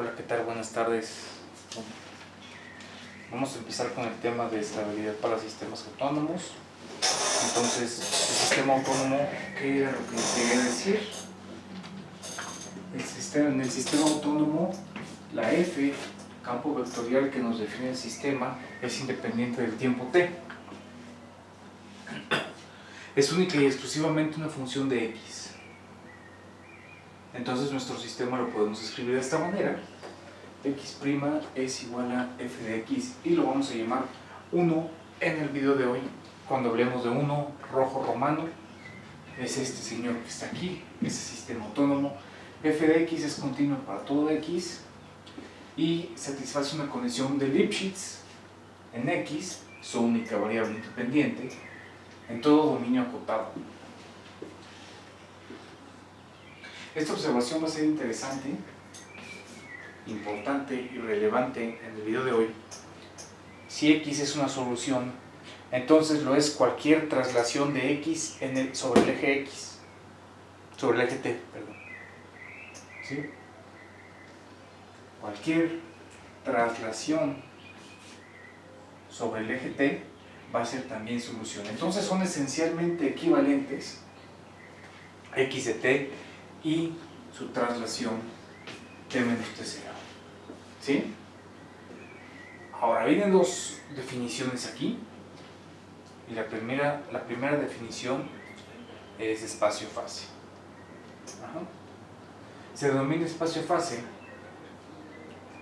Hola, ¿qué tal? Buenas tardes. Vamos a empezar con el tema de estabilidad para sistemas autónomos. Entonces, el sistema autónomo, ¿qué era lo que quería decir? En el sistema autónomo, la F, campo vectorial que nos define el sistema, es independiente del tiempo t. Es única y exclusivamente una función de x. Entonces nuestro sistema lo podemos escribir de esta manera: x' es igual a f de x, y lo vamos a llamar 1 en el video de hoy. Cuando hablemos de 1 rojo romano, es este señor que está aquí, ese sistema autónomo. F de x es continua para todo x y satisface una condición de Lipschitz en x, su única variable independiente, en todo dominio acotado. Esta observación va a ser interesante, importante y relevante en el video de hoy. Si x es una solución, entonces lo es cualquier traslación de x sobre el eje x, sobre el eje t, perdón. ¿Sí? Cualquier traslación sobre el eje t va a ser también solución. Entonces son esencialmente equivalentes x de t y su traslación t menos t0. ¿Sí? Ahora vienen dos definiciones aquí, y la primera definición es espacio-fase. Se denomina espacio-fase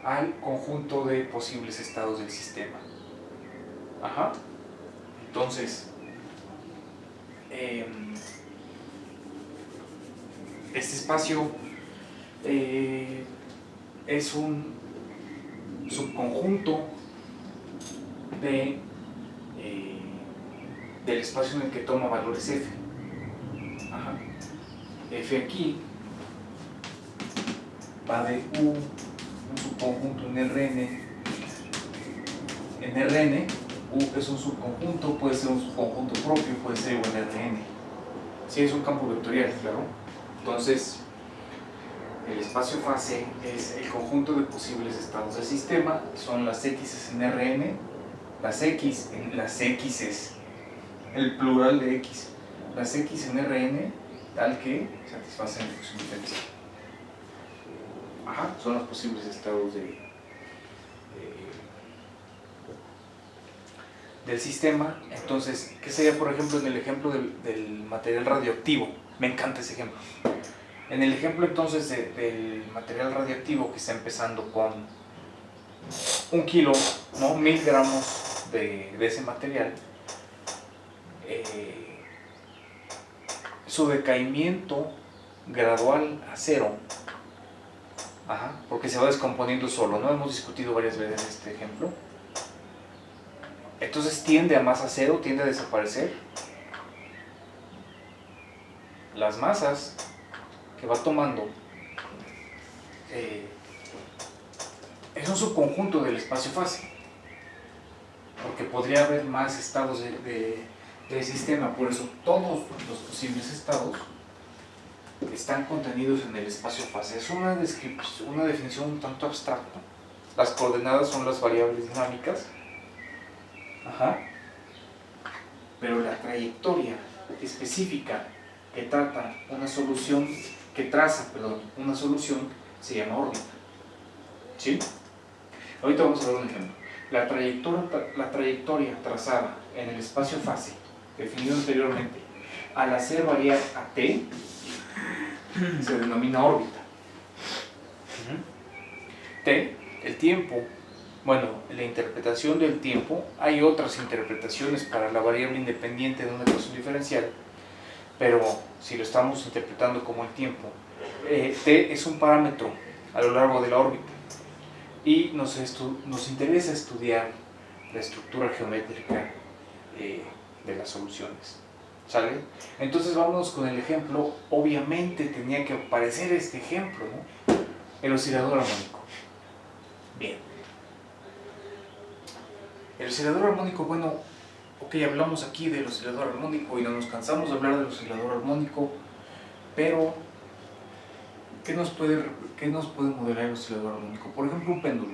al conjunto de posibles estados del sistema. Entonces, este espacio es un subconjunto del espacio en el que toma valores f. F aquí va de un subconjunto en Rn. En Rn, U es un subconjunto, puede ser un subconjunto propio, puede ser igual a Rn. Si es un campo vectorial, claro. Entonces, el espacio-fase es el conjunto de posibles estados del sistema, son las x en Rn, las x es el plural de x, las x en Rn, tal que satisfacen la función diferencial. Son los posibles estados del sistema. Entonces, ¿qué sería, por ejemplo, en el ejemplo del material radioactivo? Me encanta ese ejemplo. En el ejemplo entonces del material radioactivo, que está empezando con 1 kilo, ¿no? 1000 gramos de ese material, su decaimiento gradual a cero, porque se va descomponiendo solo, ¿no? Hemos discutido varias veces este ejemplo. Entonces tiende a masa cero, tiende a desaparecer. Las masas que va tomando es un subconjunto del espacio-fase, porque podría haber más estados del sistema, por eso todos los posibles estados están contenidos en el espacio-fase. Es una definición un tanto abstracta. Las coordenadas son las variables dinámicas, pero la trayectoria específica que traza una solución se llama órbita. ¿Sí? Ahorita vamos a ver un ejemplo. La trayectoria trazada en el espacio-fase, definido anteriormente, al hacer variar a t, se denomina órbita. T, el tiempo. Bueno, la interpretación del tiempo, hay otras interpretaciones para la variable independiente de una ecuación diferencial, pero si lo estamos interpretando como el tiempo, t es un parámetro a lo largo de la órbita, y nos interesa estudiar la estructura geométrica de las soluciones. ¿Sale? Entonces vámonos con el ejemplo. Obviamente tenía que aparecer este ejemplo, ¿no? El oscilador armónico. Bien. El oscilador armónico, bueno, ok, hablamos aquí del oscilador armónico y no nos cansamos de hablar del oscilador armónico, pero ¿qué nos puede modelar el oscilador armónico? Por ejemplo, un péndulo.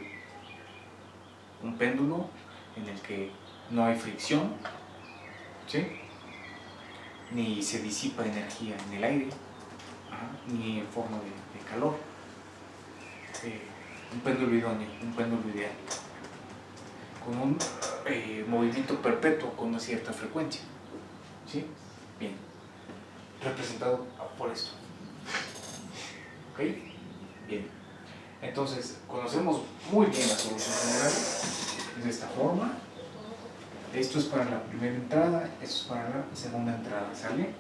Un péndulo en el que no hay fricción, ¿sí? Ni se disipa energía en el aire, ni en forma de calor. Un péndulo idóneo, un péndulo ideal, con un movimiento perpetuo con una cierta frecuencia, ¿sí? Bien, representado por esto. ¿Ok? Bien. Entonces, conocemos muy bien la solución general, es de esta forma. Esto es para la primera entrada, esto es para la segunda entrada, ¿sale?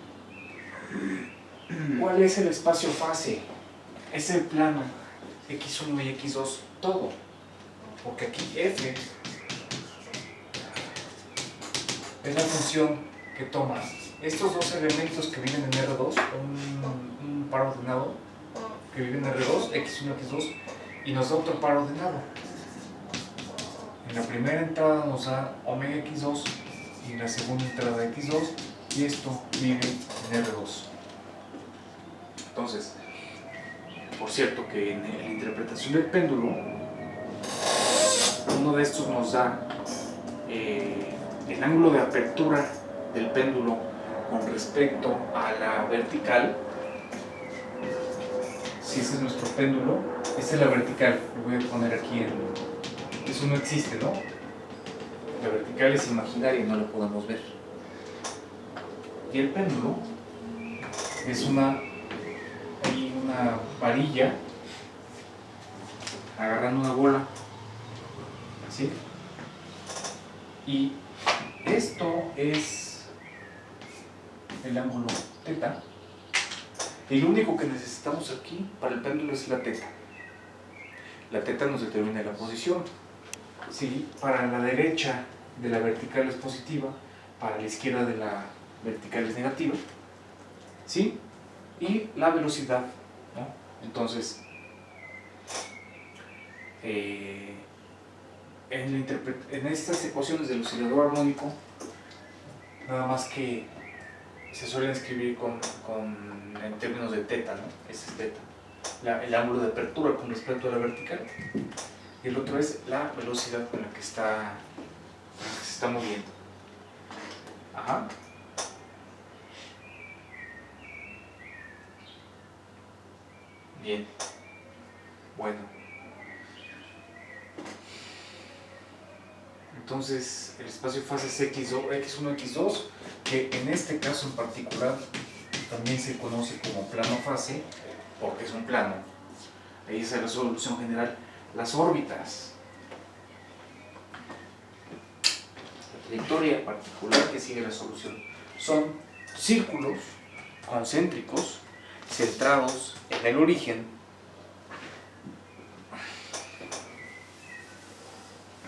¿Cuál es el espacio fase? Es el plano x1 y x2, todo. Porque aquí f es la función que toma estos dos elementos que viven en R2, un par ordenado que vive en R2, x1 y x2, y nos da otro par ordenado. En la primera entrada nos da omega x2 y en la segunda entrada x2, y esto vive en R2. Entonces, por cierto que en la interpretación del péndulo, uno de estos nos da el ángulo de apertura del péndulo con respecto a la vertical. Si ese es nuestro péndulo, esta es la vertical, lo voy a poner aquí eso no existe, ¿no? La vertical es imaginaria y no la podemos ver. Y el péndulo es una varilla agarrando una bola, así. Y esto es el ángulo teta. Y lo único que necesitamos aquí para el péndulo es la teta. La teta nos determina la posición. ¿Sí? Para la derecha de la vertical es positiva, para la izquierda de la vertical es negativa, ¿sí? Y la velocidad, ¿no? Entonces, en estas ecuaciones del oscilador armónico, nada más que se suelen escribir en términos de teta, ¿no? Ese es teta, el ángulo de apertura con respecto a la vertical. Y el otro es la velocidad con la que se está moviendo. Ajá. Bien. Bueno. Entonces, el espacio fase es x1, x2, que en este caso en particular también se conoce como plano fase, porque es un plano. Ahí es la solución general. Las órbitas, la trayectoria particular que sigue la solución, son círculos concéntricos centrados en el origen,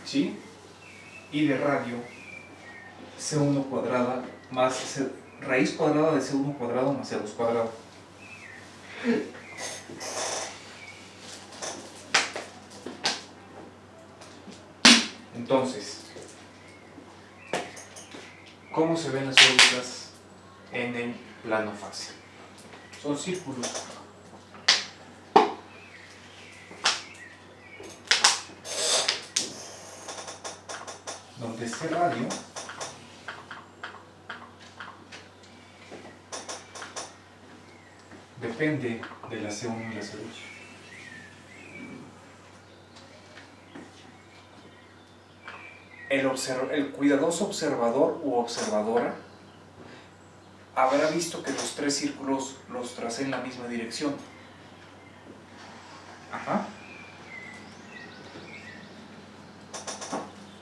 ¿sí? Y de radio C1 cuadrada más raíz cuadrada de C1 cuadrado más C2 cuadrado. Entonces, ¿cómo se ven las órbitas en el plano fase? Son círculos. Donde este radio depende de la C1 y la C2. El cuidadoso observador u observadora habrá visto que los tres círculos los tracé en la misma dirección. Ajá.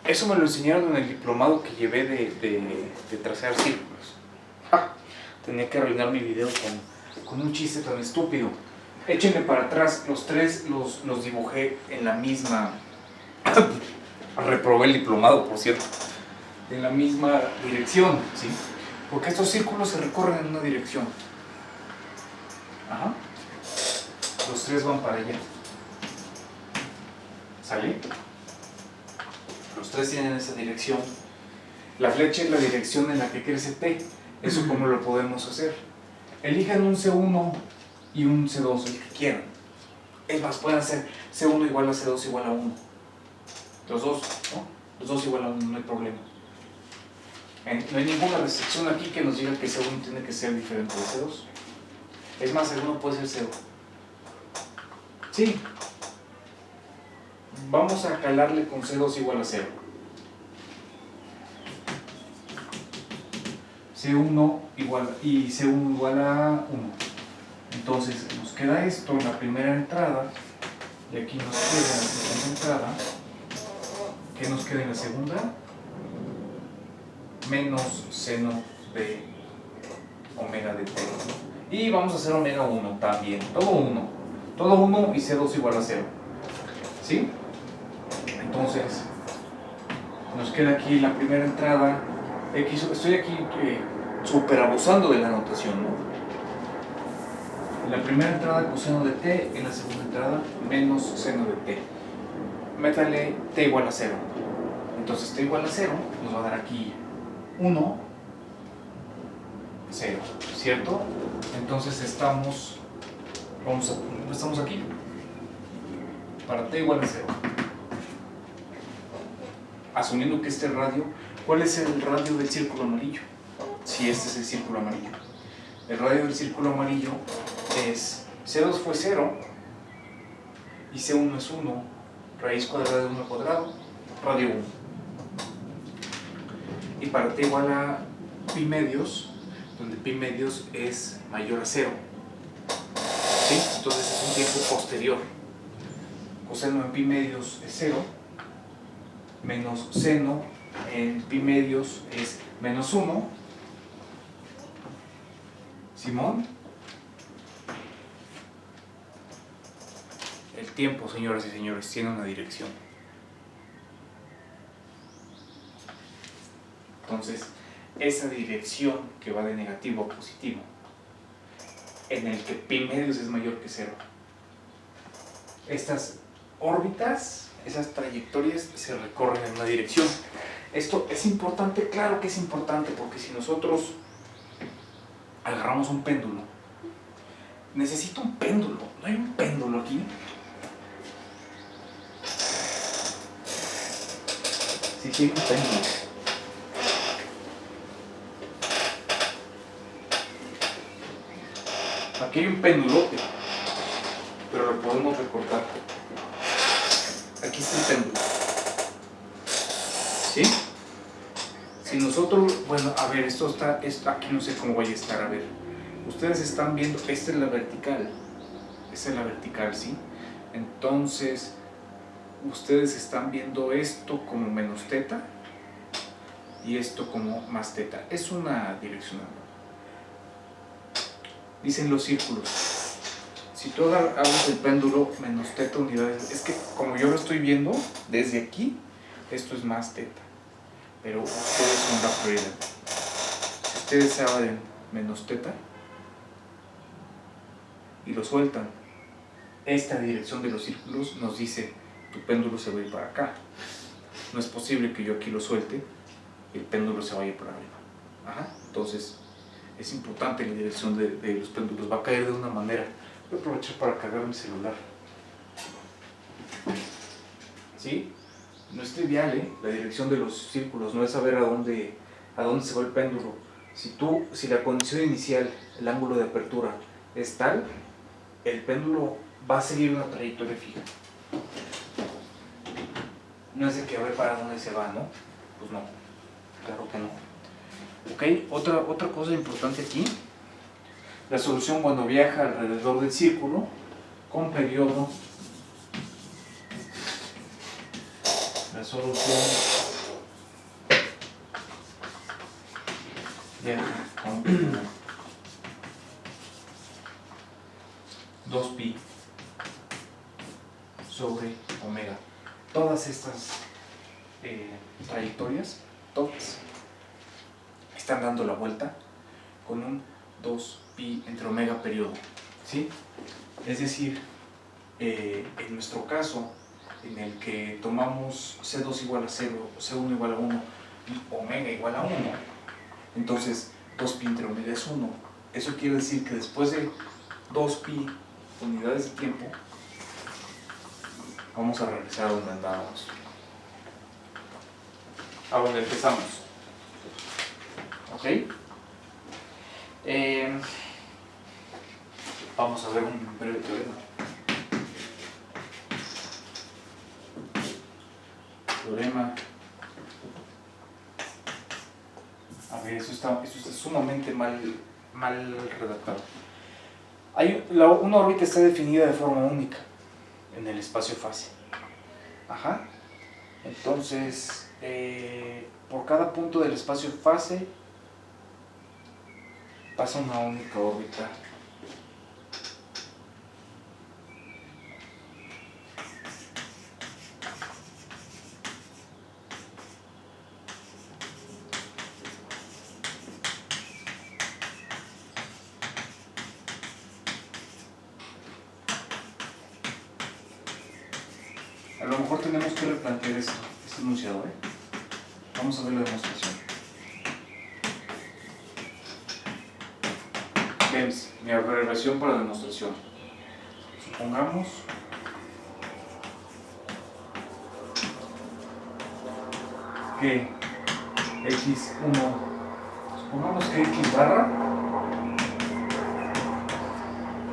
Eso me lo enseñaron en el diplomado que llevé de trazar círculos. Tenía que arruinar mi video con un chiste tan estúpido. Échenle para atrás, los tres los dibujé en la misma... Reprobé el diplomado, por cierto. En la misma dirección, ¿sí? Porque estos círculos se recorren en una dirección. Ajá. Los tres van para allá. ¿Sale? Los tres tienen esa dirección. La flecha es la dirección en la que crece T. Eso cómo lo podemos hacer. Elijan un C1 y un C2, el que quieran. Es más, pueden hacer C1 igual a C2 igual a 1. Los dos, ¿no? Los dos igual a 1, no hay problema. No hay ninguna restricción aquí que nos diga que C1 tiene que ser diferente de C2. Es más, C1 puede ser 0. Sí. Vamos a calarle con C2 igual a 0. C1 igual y C1 igual a 1. Entonces nos queda esto en la primera entrada y aquí nos queda en la segunda entrada. ¿Qué nos queda en la segunda? Menos seno de omega de t. Y vamos a hacer omega 1 también, todo 1. Todo 1 y C2 igual a 0. ¿Sí? Entonces nos queda aquí la primera entrada. Estoy aquí súper abusando de la notación, ¿no? En la primera entrada coseno de t, en la segunda entrada menos seno de t. Métale t igual a 0. Entonces t igual a 0 nos va a dar aquí 1, 0, ¿cierto? Entonces estamos aquí para t igual a 0. Asumiendo que este radio, ¿cuál es el radio del círculo amarillo? Si este es el círculo amarillo. El radio del círculo amarillo es C2 fue 0 y C1 es 1, raíz cuadrada de 1 al cuadrado, radio 1. Y para t igual a pi medios, donde pi medios es mayor a 0, ¿sí? Entonces es un tiempo posterior. Coseno en pi medios es 0, menos seno en pi medios es menos 1. Simón. El tiempo, señoras y señores, tiene una dirección. Entonces, esa dirección que va de negativo a positivo, en el que pi medios es mayor que 0, estas órbitas, esas trayectorias se recorren en una dirección. Esto es importante, claro que es importante, porque si nosotros agarramos un péndulo, necesito un péndulo, ¿no hay un péndulo aquí? Sí, sí hay un péndulo. Aquí hay un pendulote, pero lo podemos recortar. Aquí está el péndulo. ¿Sí? Si nosotros, bueno, a ver, esto aquí no sé cómo vaya a estar, a ver. Ustedes están viendo, esta es la vertical. Esta es la vertical, ¿sí? Entonces, ustedes están viendo esto como menos teta y esto como más teta. Es una direccional. Dicen los círculos. Si tú hagas el péndulo menos teta unidades, es que como yo lo estoy viendo desde aquí, esto es más teta. Pero ustedes son la prioridad. Si ustedes abren menos teta y lo sueltan, esta dirección de los círculos nos dice tu péndulo se va a ir para acá. No es posible que yo aquí lo suelte y el péndulo se vaya para arriba. Ajá. Entonces es importante la dirección de los péndulos. Va a caer de una manera. Voy a aprovechar para cargar mi celular. ¿Sí? No es trivial, la dirección de los círculos, no es saber a dónde se va el péndulo. Si la condición inicial, el ángulo de apertura, es tal, el péndulo va a seguir una trayectoria fija. No es de que a ver para dónde se va, ¿no? Pues no, claro que no. Ok, otra cosa importante aquí, la solución cuando viaja alrededor del círculo con periodo. La solución viaja con 2pi sobre omega. Todas estas trayectorias, todas, están dando la vuelta con un 2pi entre omega periodo, ¿sí? Es decir, en nuestro caso, en el que tomamos C2 igual a 0, C1 igual a 1 y omega igual a 1, entonces 2pi entre omega es 1. Eso quiere decir que después de 2pi unidades de tiempo, vamos a regresar a donde andábamos, a donde empezamos. ¿Ok? Vamos a ver un breve teorema. Teorema. A ver, eso está sumamente mal redactado. Una órbita está definida de forma única en el espacio-fase. Ajá. Entonces, por cada punto del espacio-fase pasa una única órbita. A lo mejor tenemos que replantear este enunciado, Vamos a ver la demostración. BEMS, mi abreviación para demostración. Supongamos que supongamos que X barra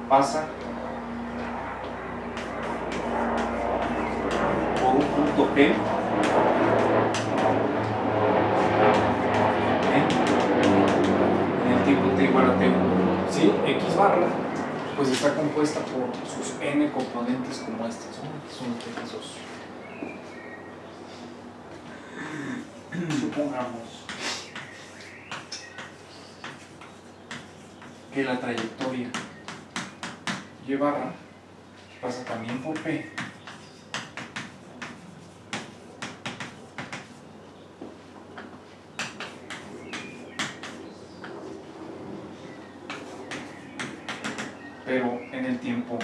pasa por un punto P en el tiempo t igual a t1. ¿Sí? X barra pues está compuesta por sus n componentes como estas, ¿no? Son X2. Supongamos que la trayectoria y barra pasa también por P pero en el tiempo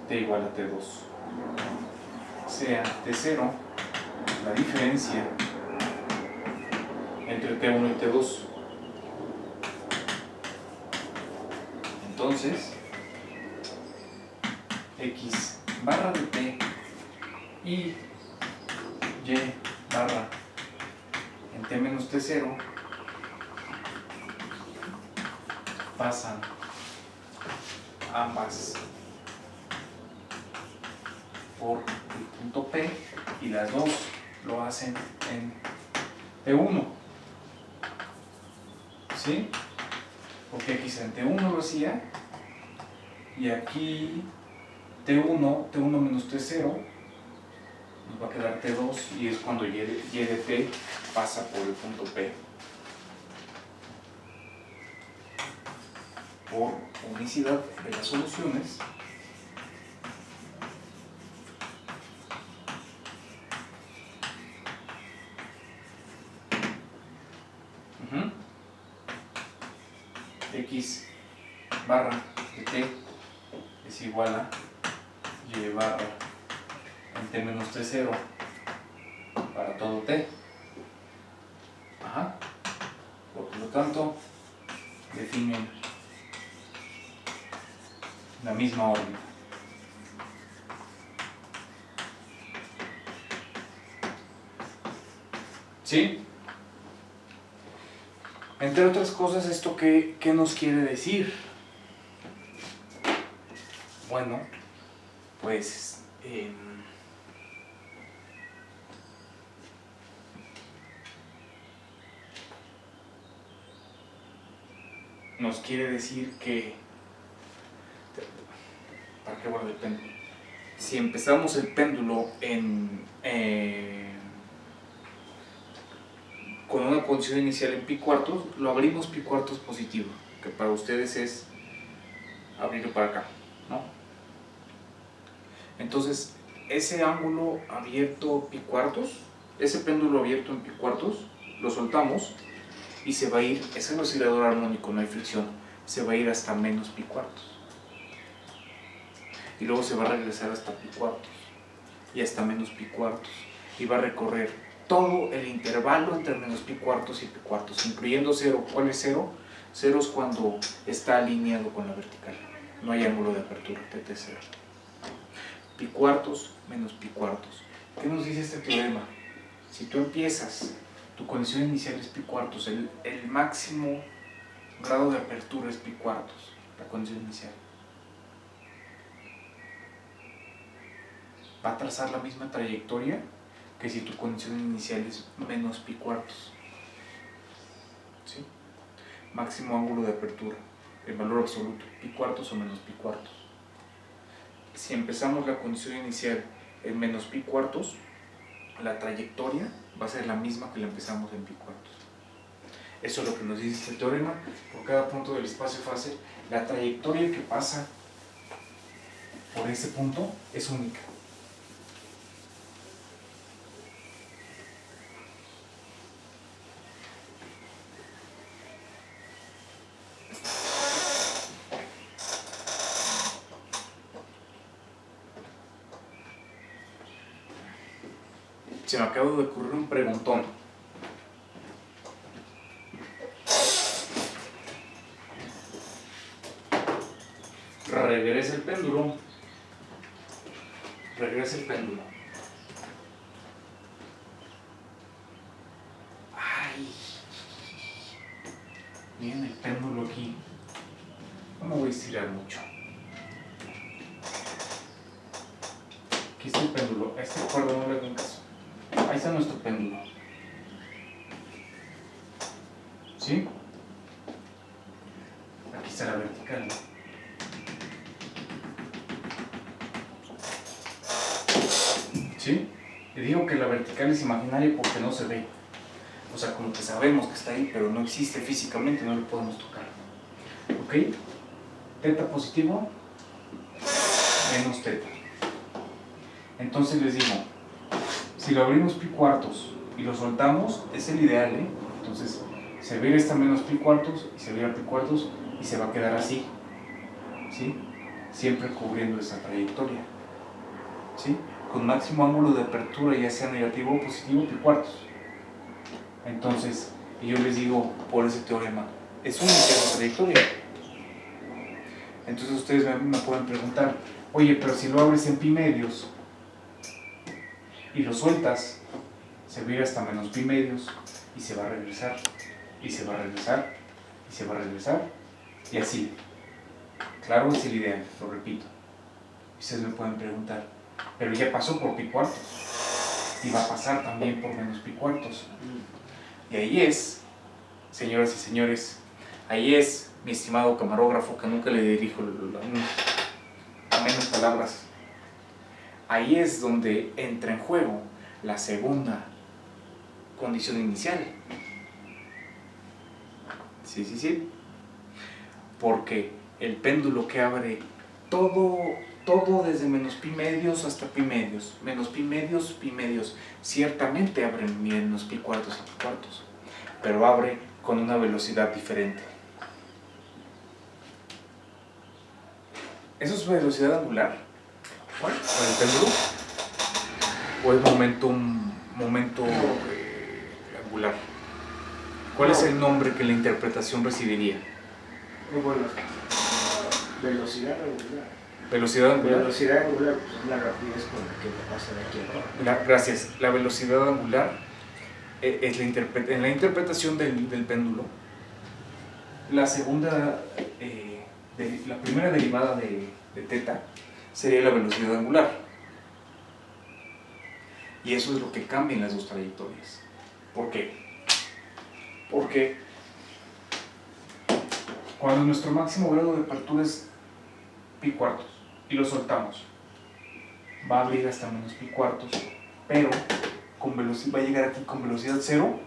t igual a t2, sea t0 la diferencia entre t1 y t2. Entonces, x barra de t y y barra en t menos t0 pasan ambas por el punto P y las dos lo hacen en T1, ¿sí? Porque aquí en T1 lo hacía y aquí T1 menos T0 nos va a quedar T2 y es cuando y de T pasa por el punto P. Por unicidad de las soluciones, x barra de t es igual a y barra en t menos t0 para todo t. Por lo tanto, definen la misma órbita. ¿Sí? Entre otras cosas, ¿esto qué nos quiere decir? Bueno, pues nos quiere decir que ¿para qué guarda el péndulo? Si empezamos el péndulo con una condición inicial en pi cuartos, lo abrimos pi cuartos positivo, que para ustedes es abrirlo para acá, ¿no? Entonces, ese ángulo abierto pi cuartos, ese péndulo abierto en pi cuartos, lo soltamos y se va a ir, es un oscilador armónico, no hay fricción, se va a ir hasta menos pi cuartos. Y luego se va a regresar hasta pi cuartos y hasta menos pi cuartos y va a recorrer todo el intervalo entre menos pi cuartos y pi cuartos, incluyendo 0. ¿Cuál es 0? 0 es cuando está alineado con la vertical. no hay ángulo de apertura, θ es 0. Pi cuartos menos pi cuartos. ¿Qué nos dice este teorema? Si tú empiezas, tu condición inicial es pi cuartos, el máximo grado de apertura es pi cuartos, la condición inicial. Va a trazar la misma trayectoria que si tu condición inicial es menos pi cuartos. ¿Sí? Máximo ángulo de apertura, el valor absoluto, pi cuartos o menos pi cuartos. Si empezamos la condición inicial en menos pi cuartos, la trayectoria va a ser la misma que la empezamos en pi cuartos. Eso es lo que nos dice este teorema. Por cada punto del espacio-fase, la trayectoria que pasa por ese punto es única. Se me acaba de ocurrir un preguntón. Regresa el péndulo. Regresa el péndulo. Ay. Miren el péndulo aquí. No me voy a estirar mucho. Aquí está el péndulo. A este cuadro no le hagan caso. Ahí está nuestro péndulo. ¿Sí? Aquí está la vertical. ¿Sí? Le digo que la vertical es imaginaria porque no se ve. O sea, como que sabemos que está ahí, pero no existe físicamente, no lo podemos tocar. ¿Ok? Teta positivo menos teta. Entonces les digo, si lo abrimos pi cuartos y lo soltamos, es el ideal, ¿eh? Entonces se va a ir esta menos pi cuartos y se va a ir a pi cuartos y se va a quedar así, ¿sí? Siempre cubriendo esa trayectoria, ¿sí? Con máximo ángulo de apertura, ya sea negativo o positivo, pi cuartos. Entonces, yo les digo por ese teorema, es única esa trayectoria. Entonces ustedes me pueden preguntar, oye, pero si lo abres en pi medios y lo sueltas, se va a ir hasta menos pi medios y se va a regresar, y se va a regresar, y se va a regresar, y así. Claro, es el ideal, lo repito. Ustedes me pueden preguntar, pero ya pasó por pi cuartos y va a pasar también por menos pi cuartos. Y ahí es, señoras y señores, ahí es, mi estimado camarógrafo, que nunca le dirijo a menos palabras, ahí es donde entra en juego la segunda condición inicial. Sí. Porque el péndulo que abre todo desde menos pi medios hasta pi medios, menos pi medios, ciertamente abre menos pi cuartos y pi cuartos, pero abre con una velocidad diferente. ¿Eso es velocidad angular? ¿Cuál? ¿O el péndulo? ¿O es momento angular? ¿Cuál es el nombre que la interpretación recibiría? Bueno, velocidad angular. ¿Velocidad angular? Velocidad angular pues, es la rapidez con la que pasa de aquí a abajo. Gracias. La velocidad angular es en la interpretación del péndulo. La primera derivada de teta sería la velocidad angular. Y eso es lo que cambia en las dos trayectorias. ¿Por qué? Porque cuando nuestro máximo grado de apertura es pi cuartos y lo soltamos, va a abrir hasta menos pi cuartos, pero va a llegar aquí con velocidad cero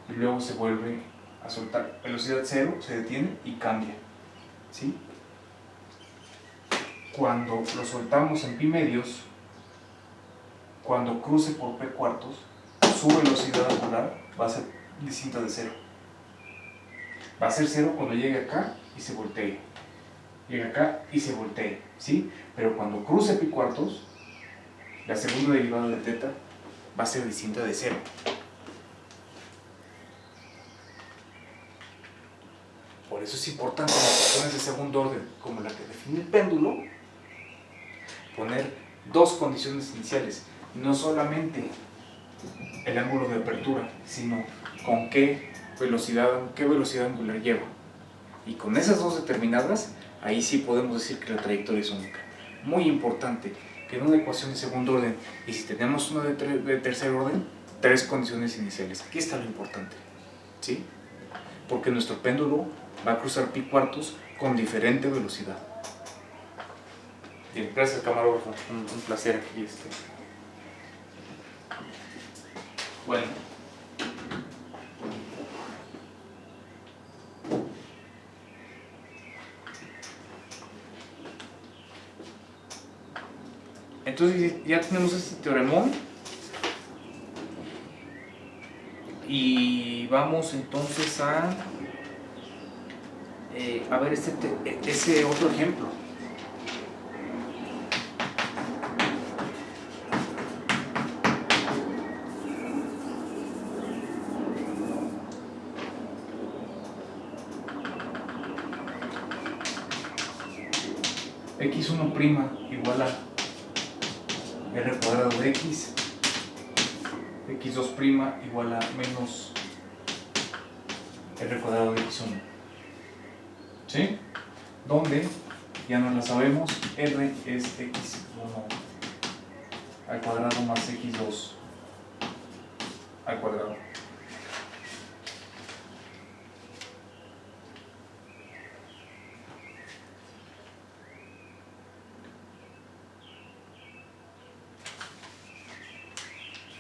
y luego se vuelve a soltar. Velocidad cero, se detiene y cambia, ¿sí? Cuando lo soltamos en pi medios, cuando cruce por p cuartos, su velocidad angular va a ser distinta de cero. Va a ser cero cuando llegue acá y se voltee. Llega acá y se voltee, ¿sí? Pero cuando cruce pi cuartos, la segunda derivada de teta va a ser distinta de cero. Por Por eso es importante en ecuaciones de segundo orden, como la que define el péndulo, poner dos condiciones iniciales, no solamente el ángulo de apertura, sino con qué velocidad angular lleva. Y con esas dos determinadas, ahí sí podemos decir que la trayectoria es única. Muy importante que en una ecuación de segundo orden, y si tenemos una de tercer orden, tres condiciones iniciales. Aquí está lo importante, ¿sí? Porque nuestro péndulo va a cruzar pi cuartos con diferente velocidad. Bien, gracias camarógrafo, un placer aquí. Bueno. Entonces ya tenemos este teoremón y vamos entonces a ver ese otro ejemplo. x1' igual a r cuadrado de x, x2' igual a menos r cuadrado de x1, ¿sí? Donde ya no la sabemos, r es x1 al cuadrado más x2 al cuadrado.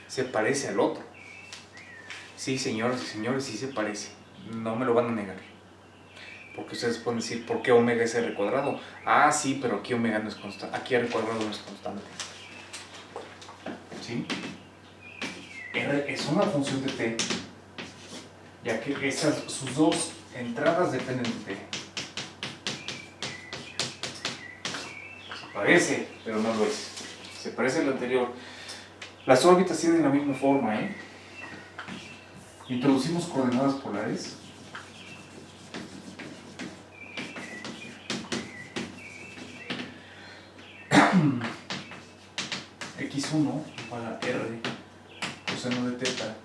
Se parece al otro. Sí, señoras y señores, sí se parece. No me lo van a negar. Porque ustedes pueden decir, ¿por qué omega es r cuadrado? Ah, sí, pero aquí omega no es constante. Aquí r cuadrado no es constante. ¿Sí? R es una función de t, ya que sus dos entradas dependen de t. Se parece, pero no lo es. Se parece al anterior. Las órbitas tienen la misma forma, ¿eh? Introducimos coordenadas polares. x1 igual a r coseno de teta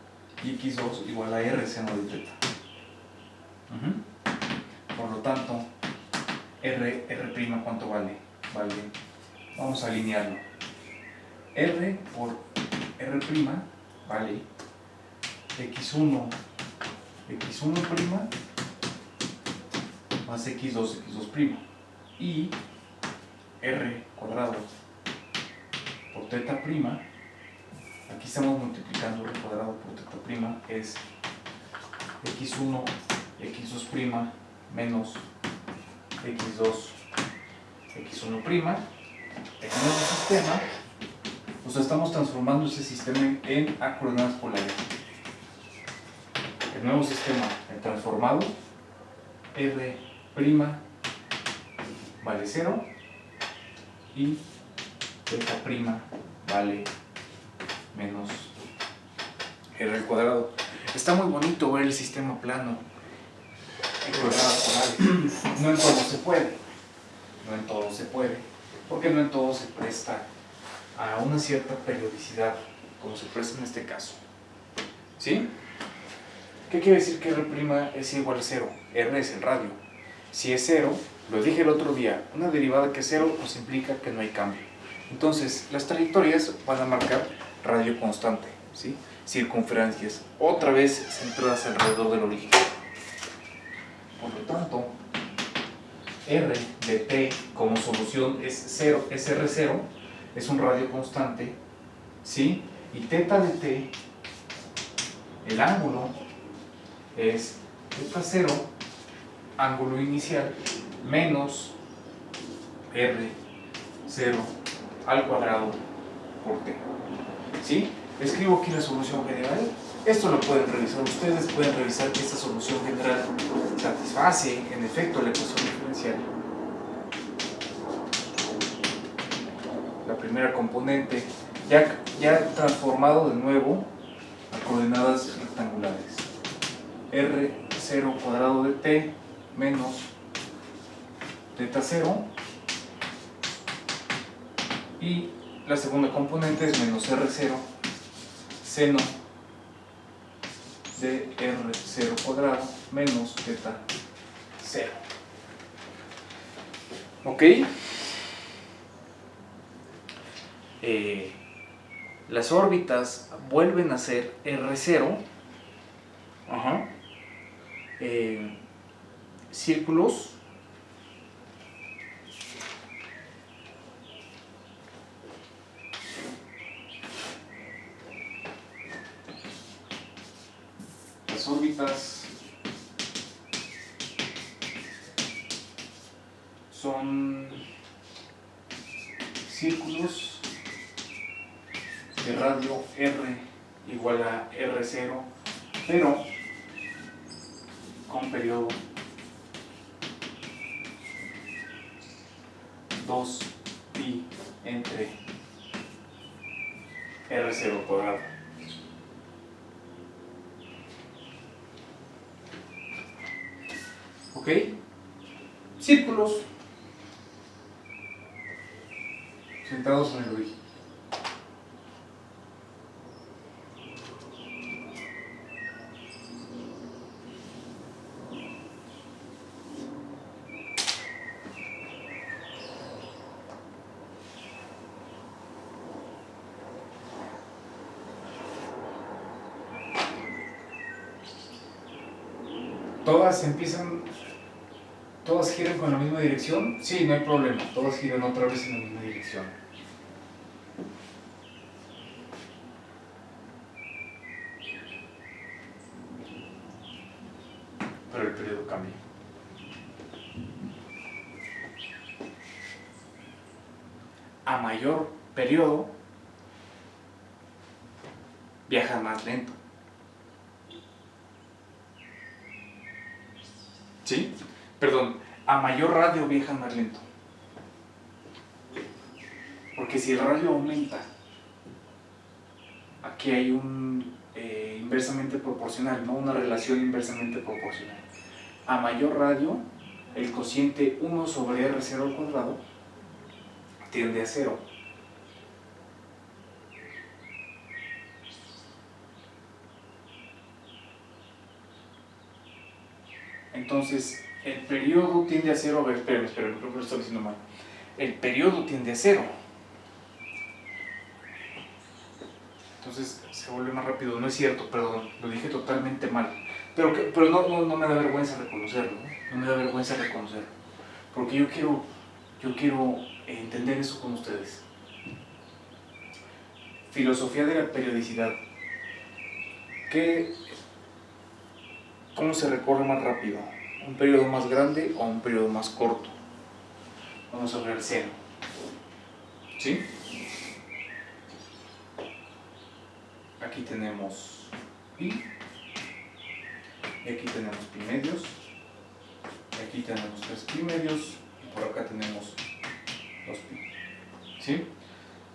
y x2 igual a r seno de teta. Por lo tanto, r', ¿cuánto vale? Vamos a alinearlo. R por r' vale x1 más x2' y r cuadrado por teta prima, aquí estamos multiplicando r cuadrado por teta prima, es x1 x2' menos x2 x1'. En nuestro sistema, pues estamos transformando ese sistema en a coordenadas polares. El nuevo sistema, el transformado, r' vale 0 y teta prima vale menos r al cuadrado. Está muy bonito ver el sistema plano en coordenadas polares. No en todo se puede, porque no en todo se presta a una cierta periodicidad, como se presta en este caso. ¿Sí? ¿Qué quiere decir que r' es igual a 0? R es el radio. Si es 0, lo dije el otro día, una derivada que es 0 pues implica que no hay cambio. Entonces, las trayectorias van a marcar radio constante, ¿sí? Circunferencias, otra vez centradas alrededor del origen. Por lo tanto, r de t como solución es 0, es r0, es un radio constante, ¿sí? Y teta de t, el ángulo, es teta 0, ángulo inicial, menos r0 al cuadrado por t. ¿Sí? Escribo aquí la solución general. Esto lo pueden revisar ustedes, pueden revisar que esta solución general satisface en efecto la ecuación diferencial. La primera componente, ya transformado de nuevo a coordenadas rectangulares. R0 cuadrado de t menos teta 0, y la segunda componente es menos R0 seno de R0 cuadrado menos teta 0. ¿Ok? Las órbitas vuelven a ser R0. Ajá. Círculos las órbitas son círculos de radio R igual a R0, pero con periodo 2pi entre R0 cuadrado. ¿Ok? Círculos centrados en el origen. Todas giran con la misma dirección. Sí, no hay problema, todas giran otra vez en la misma dirección. Pero el periodo cambia. A mayor periodo, viaja más lento. ¿Sí? Perdón, a mayor radio viaja más lento. Porque si el radio aumenta, aquí hay un inversamente proporcional, ¿no? Una relación inversamente proporcional. A mayor radio, el cociente 1 sobre R0 al cuadrado tiende a 0. Entonces, el periodo tiende a 0. A ver, espérame, creo que lo estoy diciendo mal. El periodo tiende a 0. Entonces se vuelve más rápido. No es cierto, perdón, lo dije totalmente mal. Pero no me da vergüenza reconocerlo, ¿no? No me da vergüenza reconocerlo. Porque yo quiero entender eso con ustedes. Filosofía de la periodicidad. ¿Cómo se recorre más rápido? ¿Un periodo más grande o un periodo más corto? Vamos a ver el seno. ¿Sí? Aquí tenemos pi, y aquí tenemos pi medios, y aquí tenemos 3 pi medios, y por acá tenemos 2 pi. ¿Sí?